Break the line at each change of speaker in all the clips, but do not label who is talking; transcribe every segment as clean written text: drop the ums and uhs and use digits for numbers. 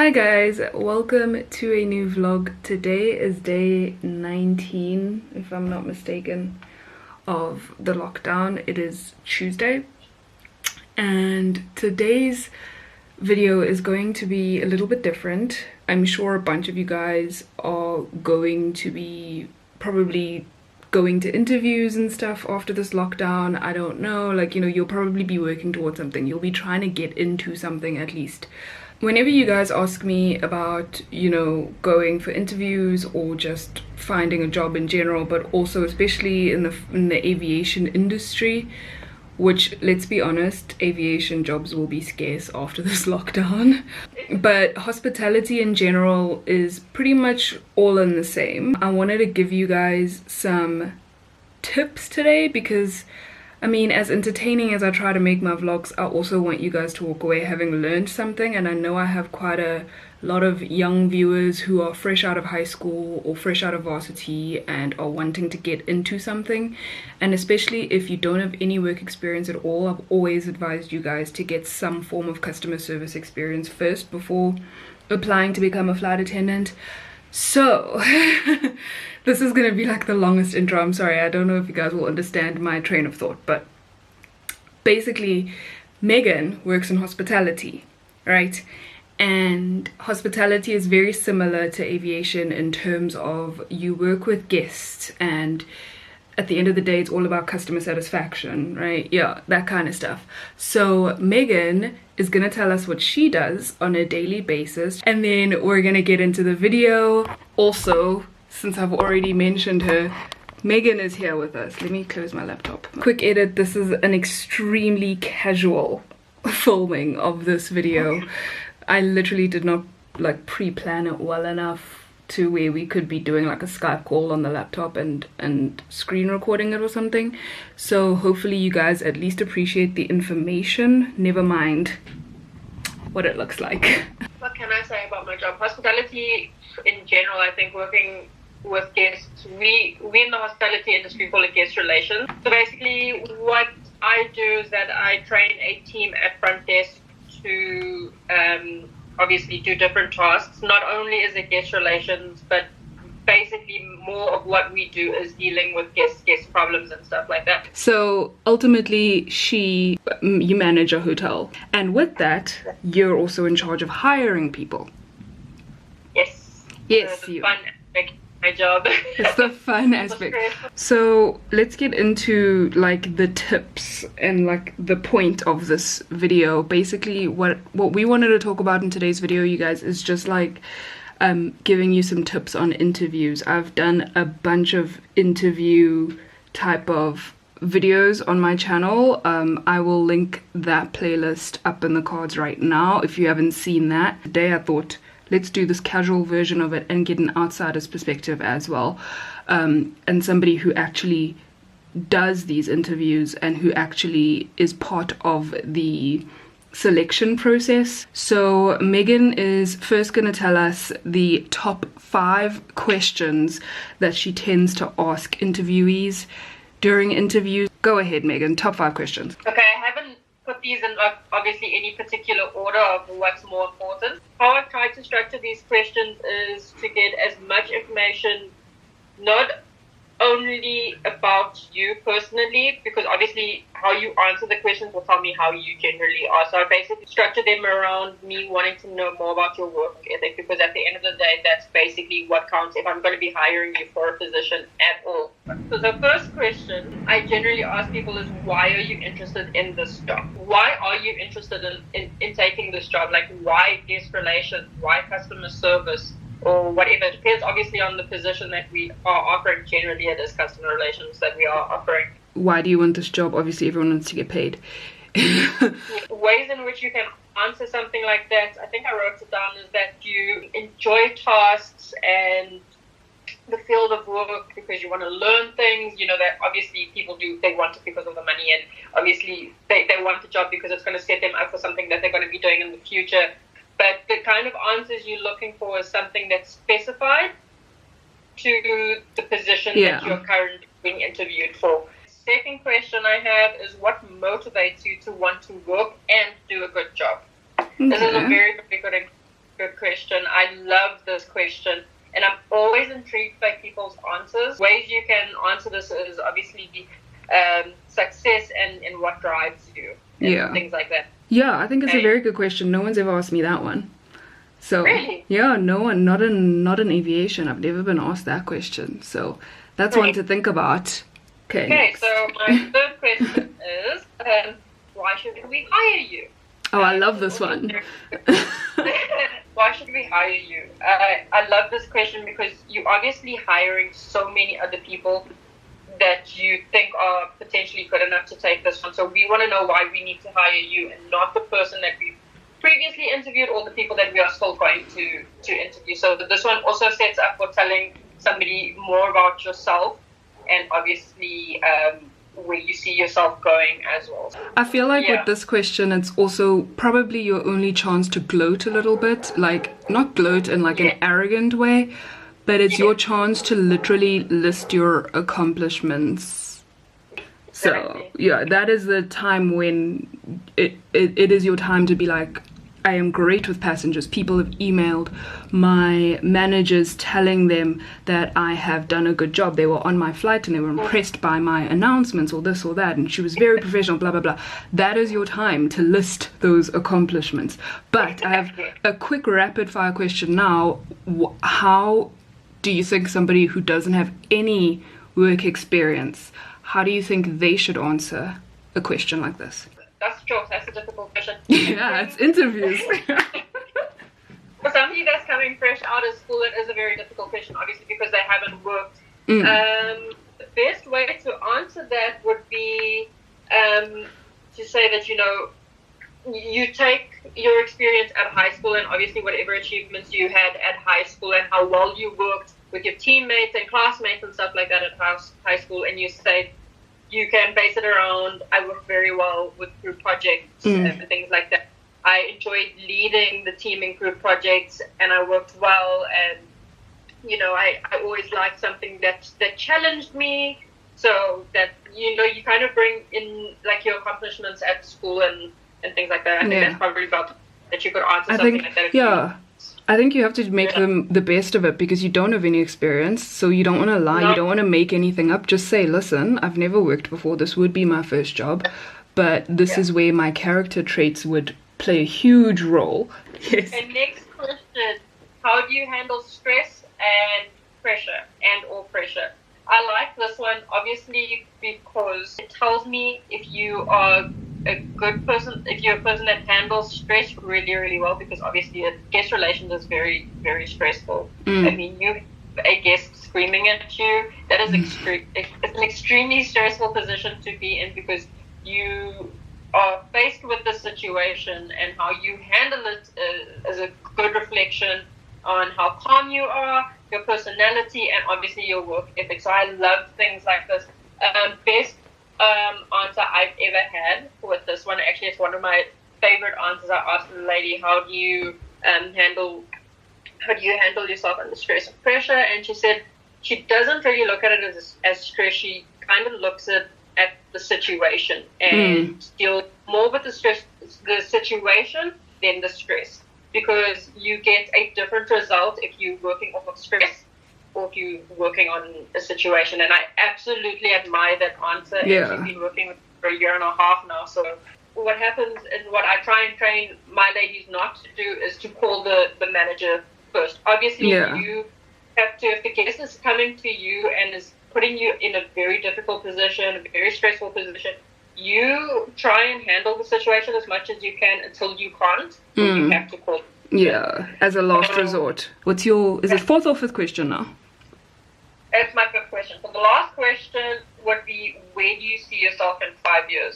Hi guys, welcome to a new vlog. Today is day 19, if I'm not mistaken, of the lockdown. It is Tuesday, and today's video is going to be a little bit different. I'm sure a bunch of you guys are going to be probably going to interviews and stuff after this lockdown. I don't know, like, you know, you'll probably be working towards something. You'll be trying to get into something at least. Whenever you guys ask me about, you know, going for interviews or just finding a job in general, but also especially in the aviation industry, which, let's be honest, aviation jobs will be scarce after this lockdown, but hospitality in general is pretty much all in the same. I wanted to give you guys some tips today because, I mean, as entertaining as I try to make my vlogs, I also want you guys to walk away having learned something. And I know I have quite a lot of young viewers who are fresh out of high school or fresh out of varsity and are wanting to get into something. And especially if you don't have any work experience at all, I've always advised you guys to get some form of customer service experience first before applying to become a flight attendant. So this is gonna be like the longest intro. I'm sorry, I don't know if you guys will understand my train of thought, but basically Megan works in hospitality, right? And hospitality is very similar to aviation in terms of you work with guests, and at the end of the day it's all about customer satisfaction, right? Yeah, that kind of stuff. So Megan is gonna tell us what she does on a daily basis, and then we're gonna get into the video. Also, since I've already mentioned her, Megan is here with us. Let me close my laptop. Quick edit, this is an extremely casual filming of this video. I literally did not like pre-plan it well enough to where we could be doing like a Skype call on the laptop and screen recording it or something. So hopefully you guys at least appreciate the information, never mind what it looks like.
What can I say about my job? Hospitality in general, I think working with guests, we in the hospitality industry call it guest relations. So basically what I do is that I train a team at front desk to obviously do different tasks. Not only is it guest relations, but basically more of what we do is dealing with guest problems and stuff like that.
So ultimately you manage a hotel, and with that you're also in charge of hiring people. Yes,
the fun aspect of my job.
It's the fun aspect. So let's get into like the tips and like the point of this video. Basically what we wanted to talk about in today's video, you guys, is just like giving you some tips on interviews. I've done a bunch of interview type of videos on my channel. I will link that playlist up in the cards right now if you haven't seen that. Today I thought, let's do this casual version of it and get an outsider's perspective as well, and somebody who actually does these interviews and who actually is part of the selection process. So Megan is first going to tell us the top 5 questions that she tends to ask interviewees during interviews. Go ahead, Megan, top 5 questions.
Okay, I haven't put these in obviously any particular order of what's more important. How I've tried to structure these questions is to get as much information, not only about you personally, because obviously how you answer the questions will tell me how you generally are. So I basically structure them around me wanting to know more about your work ethic, because at the end of the day, that's basically what counts if I'm going to be hiring you for a position at all. So the first question I generally ask people is, why are you interested in this job? Why are you interested in taking this job? Like, why guest relations? Why customer service? Or whatever. It depends obviously on the position that we are offering. Generally it is customer relations that we are offering.
Why do you want this job? Obviously everyone wants to get paid.
Ways in which you can answer something like that, I think I wrote it down, is that you enjoy tasks and the field of work because you want to learn things. You know, that obviously people do, they want it because of the money, and obviously they want the job because it's going to set them up for something that they're going to be doing in the future. But the kind of answers you're looking for is something that's specified to the position that you're currently being interviewed for. Second question I have is, what motivates you to want to work and do a good job? Okay. This is a very, very good good question. I love this question. And I'm always intrigued by people's answers. Ways you can answer this is obviously success and what drives you. And things like that.
Yeah, I think it's a very good question. No one's ever asked me that one. So
really?
Yeah, no one, not in aviation. I've never been asked that question. So that's one to think about. Okay,
so my third question is, why should we hire you?
Oh, I love this one.
Why should we hire you? I love this question because you're obviously hiring so many other people that you think are potentially good enough to take this one. So we want to know why we need to hire you and not the person that we've previously interviewed or the people that we are still going to interview. So this one also sets up for telling somebody more about yourself and obviously where you see yourself going as well.
I feel like with this question, it's also probably your only chance to gloat a little bit. Like, not gloat in like an arrogant way, but it's your chance to literally list your accomplishments. So yeah, that is the time when it is your time to be like, I am great with passengers. People have emailed my managers telling them that I have done a good job. They were on my flight and they were impressed by my announcements or this or that, and she was very professional, blah, blah, blah. That is your time to list those accomplishments. But I have a quick rapid fire question now. How do you think somebody who doesn't have any work experience, how do you think they should answer a question like this?
That's true. That's a difficult question.
Yeah, it's interviews.
For somebody that's coming fresh out of school, it is a very difficult question, obviously, because they haven't worked. The best way to answer that would be to say that, you know, you take your experience at high school and obviously whatever achievements you had at high school and how well you worked with your teammates and classmates and stuff like that at high school, and you say, you can base it around, I work very well with group projects and things like that. I enjoyed leading the team in group projects and I worked well, and, you know, I always liked something that challenged me. So that, you know, you kind of bring in like your accomplishments at school and things like that. I think that's probably about that you could answer something like that.
I think you have to make them the best of it because you don't have any experience, so you don't want to lie, you don't want to make anything up. Just say, listen, I've never worked before, this would be my first job, but this is where my character traits would play a huge role. Yes.
And next question, how do you handle stress and pressure or pressure? I like this one, obviously, because it tells me if you are a good person, if you're a person that handles stress really, really well, because obviously a guest relations is very, very stressful. I mean, you have a guest screaming at you, that is it's an extremely stressful position to be in, because you are faced with the situation, and how you handle it is a good reflection on how calm you are, your personality, and obviously your work ethic. So I love things like this. Best answer I've ever had with this one, actually it's one of my favorite answers. I asked the lady, how do you handle yourself under stress and pressure? And she said she doesn't really look at it as stress. She kind of looks at the situation and deals more with the situation than the stress, because you get a different result if you're working off of stress or if you're working on a situation. And I absolutely admire that answer. And she's been working with for a year and a half now. So what happens is, what I try and train my ladies not to do is to call the manager first. Obviously, you have to, if the guest is coming to you and is putting you in a very difficult position, a very stressful position, you try and handle the situation as much as you can until you can't. You have to call.
Yeah, as a last resort. Is it fourth or fifth question now?
That's my fifth question. So the last question would be, where do you see yourself in 5 years?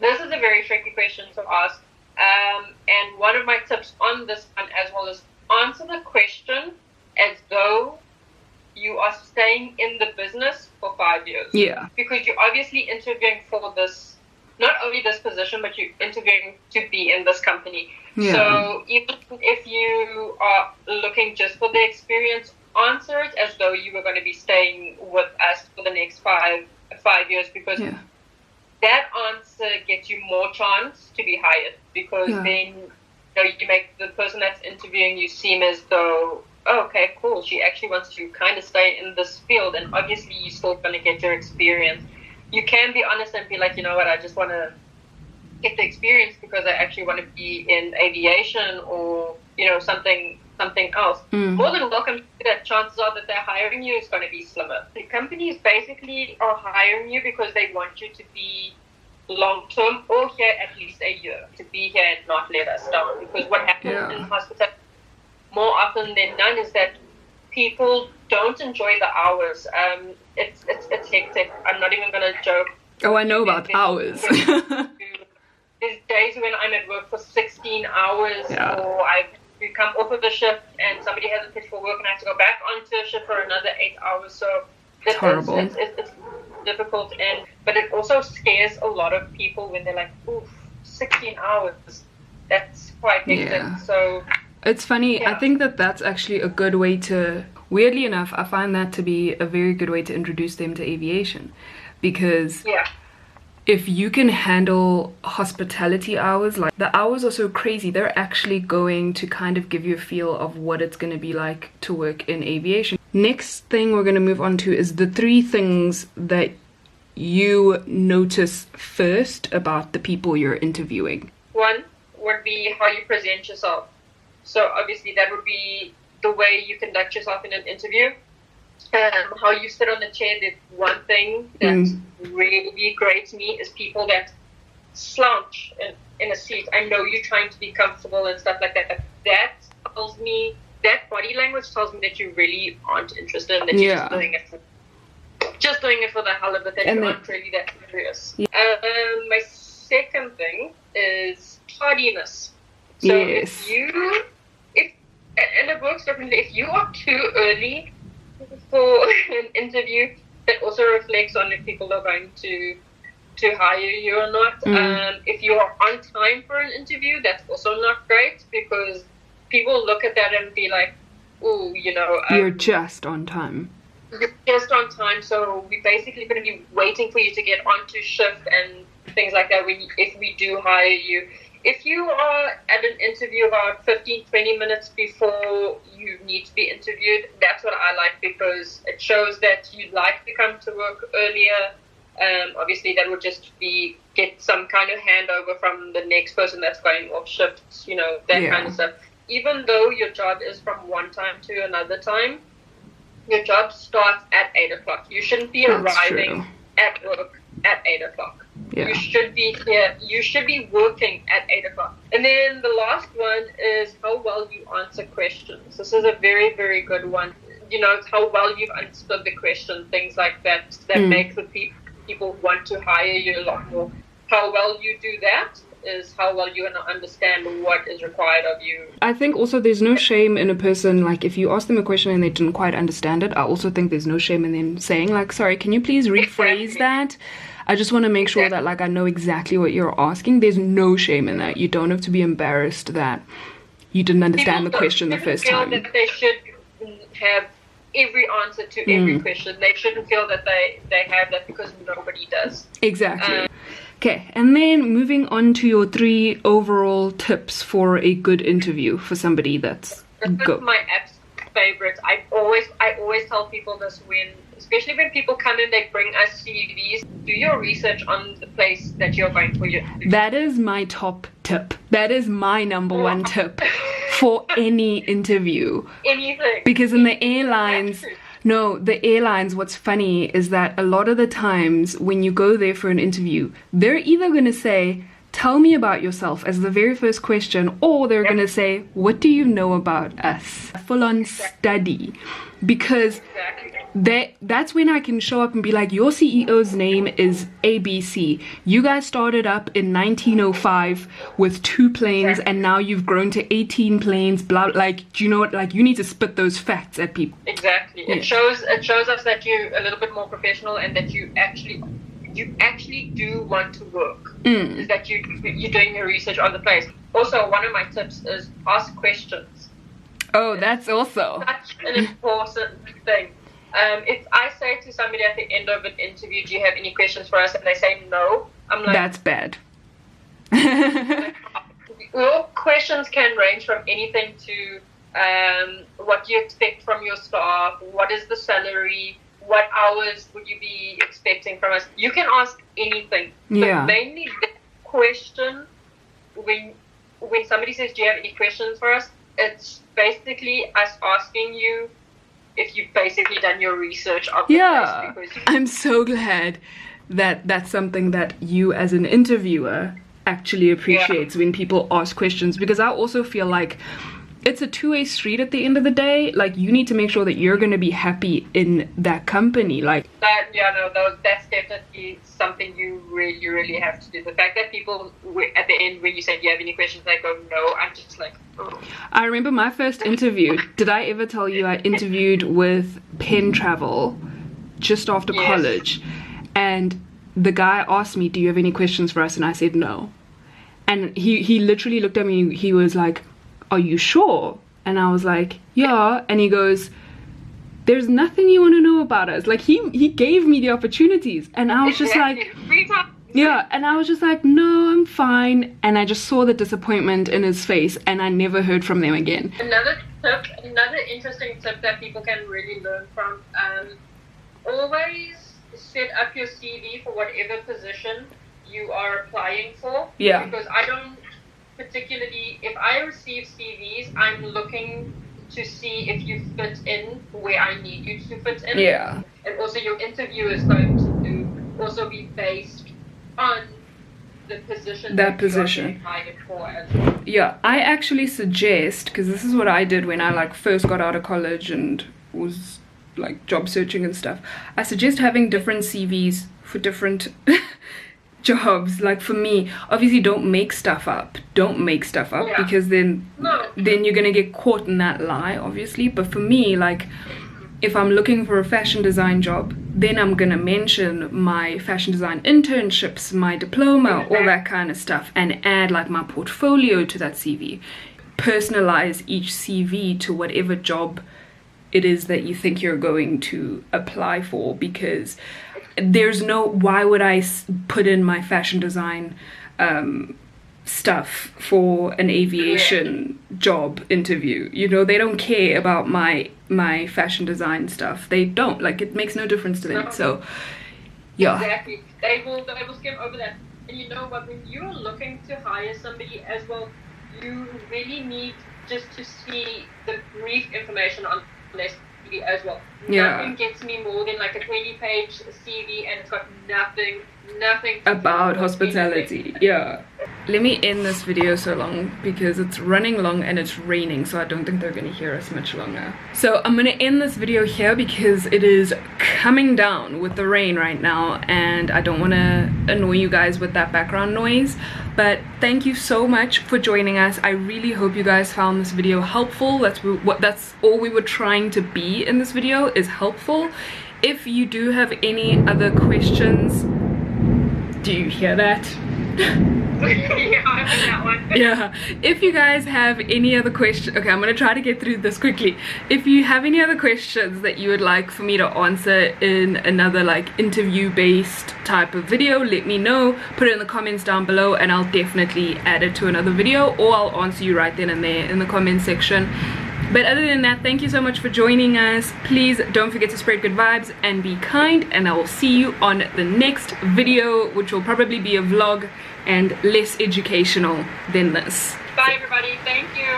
This is a very tricky question to ask. And one of my tips on this one as well is answer the question as though you are staying in the business for 5 years.
Yeah.
Because you're obviously interviewing for this, not only this position, but you're interviewing to be in this company. Yeah. So even if you are looking just for the experience, answer it as though you were going to be staying with us for the next five years, because that answer gets you more chance to be hired, because then you make the person that's interviewing you seem as though, oh, okay, cool, she actually wants to kind of stay in this field, and obviously you're still going to get your experience. You can be honest and be like, you know what, I just want to get the experience because I actually want to be in aviation or, you know, something else. More than welcome to that. Chances are that they're hiring you is going to be slimmer. The companies basically are hiring you because they want you to be long-term or here at least a year, to be here and not let us down. Because what happens in hospitality more often than none is that people don't enjoy the hours. It's hectic. I'm not even going to joke.
Oh, I know about hours.
There's days when I'm at work for 16 hours or we come off of a shift and somebody hasn't pitched for work and I have to go back onto a shift for another 8 hours. So it's horrible. It's difficult, but it also scares a lot of people when they're like, oof, 16 hours. That's quite hectic.
Yeah.
So
it's funny. I think that's actually a good way to, weirdly enough, I find that to be a very good way to introduce them to aviation, because if you can handle hospitality hours, like the hours are so crazy, they're actually going to kind of give you a feel of what it's going to be like to work in aviation. Next thing we're going to move on to is the 3 things that you notice first about the people you're interviewing.
One would be how you present yourself. So obviously that would be the way you conduct yourself in an interview. How you sit on the chair. There's one thing that really grates me is people that slouch in a seat. I know you're trying to be comfortable and stuff like that, but that tells me, that body language tells me that you really aren't interested, and that you're just doing it for the hell of it, that you aren't really that serious. My second thing is tardiness. So if and it works differently. If you are too early for an interview, that also reflects on if people are going to hire you or not. If you are on time for an interview, that's also not great, because people look at that and be like, ooh, you know,
you're just on time.
You're just on time, so we're basically going to be waiting for you to get onto shift and things like that if we do hire you. If you are at an interview about 15-20 minutes before you need to be interviewed, that's what I like, because it shows that you'd like to come to work earlier. Obviously, that would just be get some kind of handover from the next person that's going off shift, you know, that kind of stuff. Even though your job is from one time to another time, your job starts at 8 o'clock. You shouldn't be arriving at work at 8 o'clock. You should be here. You should be working at 8 o'clock. And then the last one is how well you answer questions. This is a very, very good one. You know, it's how well you've understood the question, things like that make the people want to hire you a lot more. How well you do that is how well you're going to understand what is required of you.
I think also there's no shame in a person, like if you ask them a question and they didn't quite understand it, I also think there's no shame in them saying like, sorry, can you please rephrase that? I just want to make sure that like I know exactly what you're asking. There's no shame in that. You don't have to be embarrassed that you didn't understand the question the first time.
That they should have every answer to every question. They shouldn't feel that they have that, because nobody does.
Exactly. Okay, and then moving on to your 3 overall tips for a good interview for somebody that's good.
My absolute favorite. I always tell people this, especially when people come in, they bring us CVs. Do your research on the place that you're going for your interview.
That is my top tip. That is my number 1 tip for any interview.
Anything.
Because in the airlines... No, the airlines, what's funny is that a lot of the times when you go there for an interview, they're either going to say, tell me about yourself as the very first question, or they're going to say, what do you know about us? Full on study. Because that's when I can show up and be like, your CEO's name is ABC. You guys started up in 1905 with 2 planes, and now you've grown to 18 planes, blah, like, do you know what, like, you need to spit those facts at people.
Exactly. It shows us that you're a little bit more professional, and that you actually do want to work. Is that you're doing your research on the place. Also, one of my tips is ask questions.
Oh, that's also
such an important thing. If I say to somebody at the end of an interview, do you have any questions for us? And they say no, I'm like,
that's bad.
Your questions can range from anything to what do you expect from your staff, what is the salary, what hours would you be expecting from us. You can ask anything.
Yeah.
But mainly the question, when somebody says, do you have any questions for us, it's basically us asking you if you've basically done your research of the
Yeah,
place. Because
I'm so glad that that's something that you as an interviewer actually appreciates when people ask questions, because I also feel like it's a two-way street at the end of the day. Like, you need to make sure that you're going to be happy in that company. Like
that, that's definitely something you really, really have to do. The fact that people, at the end, when you say, do you have any questions, they go, no, I'm just like, oh.
I remember my first interview. Did I ever tell you I interviewed with Penn Travel just after college? And the guy asked me, do you have any questions for us? And I said no. And he literally looked at me. He was like, are you sure? And I was like, yeah. And he goes, there's nothing you want to know about us. Like, he gave me the opportunities. And I was just like, yeah. And I was just like, no, I'm fine. And I just saw the disappointment in his face, and I never heard from them again.
Another interesting tip that people can really learn from, always set up your CV for whatever position you are applying for.
Yeah.
Because I don't particularly, if I receive CVs, I'm looking to see if you fit in where I need you to fit in.
Yeah.
And also your interview is going to also be based on the position
that position.
You are hired for as well.
Yeah, I actually suggest, because this is what I did when I like first got out of college and was like job searching and stuff. I suggest having different CVs for different jobs. Like, for me, obviously don't make stuff up, because then you're gonna get caught in that lie, obviously. But for me, like, if I'm looking for a fashion design job, then I'm gonna mention my fashion design internships, my diploma, all that kind of stuff, and add like my portfolio to that CV. Personalize each CV to whatever job it is that you think you're going to apply for, because there's no, why would I put in my fashion design stuff for an aviation job interview? You know, they don't care about my fashion design stuff. They don't, like, it makes no difference to them.
No.
So yeah,
exactly, they will skim over that. And you know what, when you're looking to hire somebody as well, you really need just to see the brief information on their CV as well.
Yeah.
Nothing gets me more than like a 20-page CV and it's got nothing
about hospitality. Yeah. Let me end this video so long because it's running long and it's raining, so I don't think they're gonna hear us much longer. So I'm gonna end this video here because it is coming down with the rain right now and I don't want to annoy you guys with that background noise. But thank you so much for joining us. I really hope you guys found this video helpful. That's all we were trying to be in this video, is helpful. If you do have any other questions, do you hear that?
Yeah, I heard that one.
Yeah, if you guys have any other questions, okay, I'm gonna try to get through this quickly. If you have any other questions that you would like for me to answer in another like interview based type of video, let me know. Put it in the comments down below and I'll definitely add it to another video, or I'll answer you right then and there in the comment section. But other than that, thank you so much for joining us. Please don't forget to spread good vibes and be kind, and I will see you on the next video, which will probably be a vlog and less educational than this.
Bye everybody, thank you.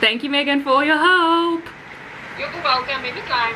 Thank you, Megan, for all your help.
You're welcome anytime.